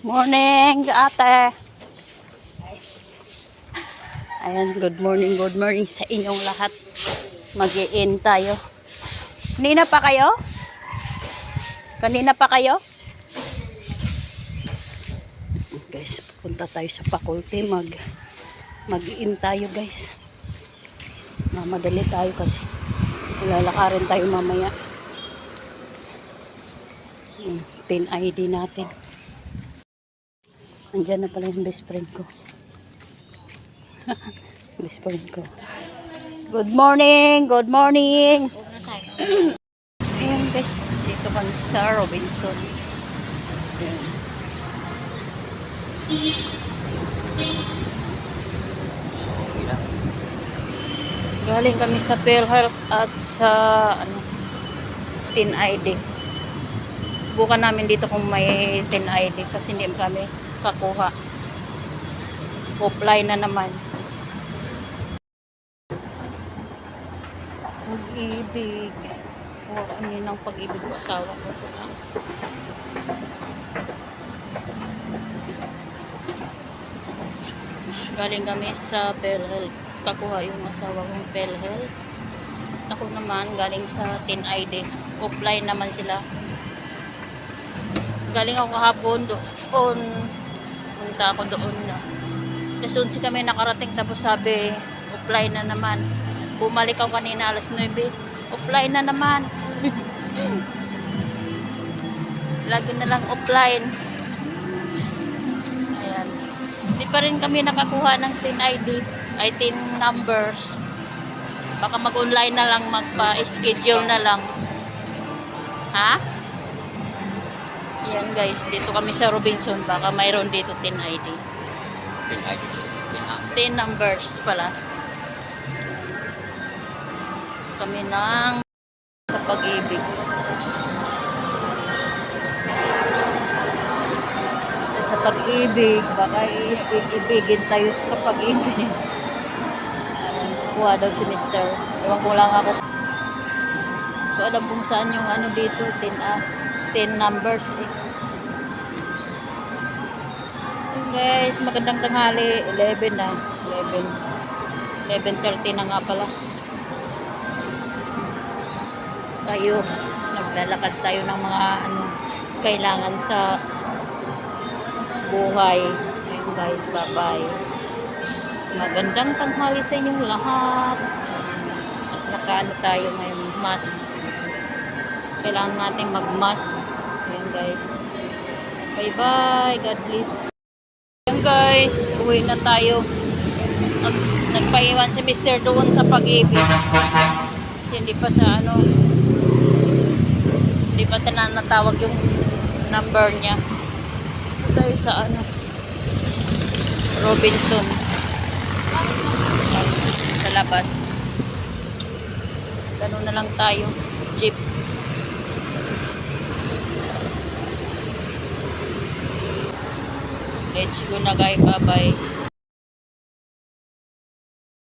Morning, ate. Ayan, good morning sa inyong lahat. Mag-i-in tayo. Kanina pa kayo? Kanina pa kayo? Guys, punta tayo sa faculty. Mag-i-in tayo, guys. Mamadali tayo kasi lalakarin tayo mamaya. Pin ID natin. Andiyan na pala yung best friend ko. Best friend ko. Good morning! Good morning! Ayan guys, dito kami sa Robinson. Ayan. Galing kami sa PhilHealth at sa Tin ID. Subukan namin dito kung may Tin ID kasi hindi kami kakuha. Offline na naman. Pag-ibig. Kuha kami ng pag-ibig ko asawa ko. Galing kami sa PhilHealth. Kakuha yung asawa kong PhilHealth. Ako naman galing sa Tin ID. Offline naman sila. Galing ako kahapon doon. Punta ako doon na. Kasi 11 kami nakarating tapos sabi offline na naman. Bumalik ako kanina alas 9. Offline na naman. Lagi na lang offline. Ayan. Hindi pa rin kami nakakuha ng Tin ID. Ay Tin numbers. Baka mag-online na lang, magpa-schedule na lang. Ha? Yan guys, dito kami sa Robinson. Baka mayroon dito Tin ID. Tin ID. Tin numbers pala. Kami ng sa pag-ibig. Sa pag-ibig, baka ibigin tayo sa pag-ibig. Kuha daw si Mr. Ewan ko lang ako. So, alam kung saan yung ano dito, tin numbers eh. Guys, magandang tanghali. 11 na. 11:30 na nga pala. Tayo, naglalakad tayo ng mga kailangan sa buhay. Ayun guys, bye-bye. Magandang tanghali sa inyong lahat. Nakaano tayo ngayon, mask. Kailangan natin mag-mask. Ayun guys. Bye-bye. God bless. Ayun guys, uwi na tayo. Nagpaiwan si Mr. doon sa pag-ibig. Kasi hindi pa sa hindi pa tinatawag yung number niya. Tayo sa Robinson. Sa labas. Ganun na lang tayo. Jeep. Let's go na guys. Bye bye.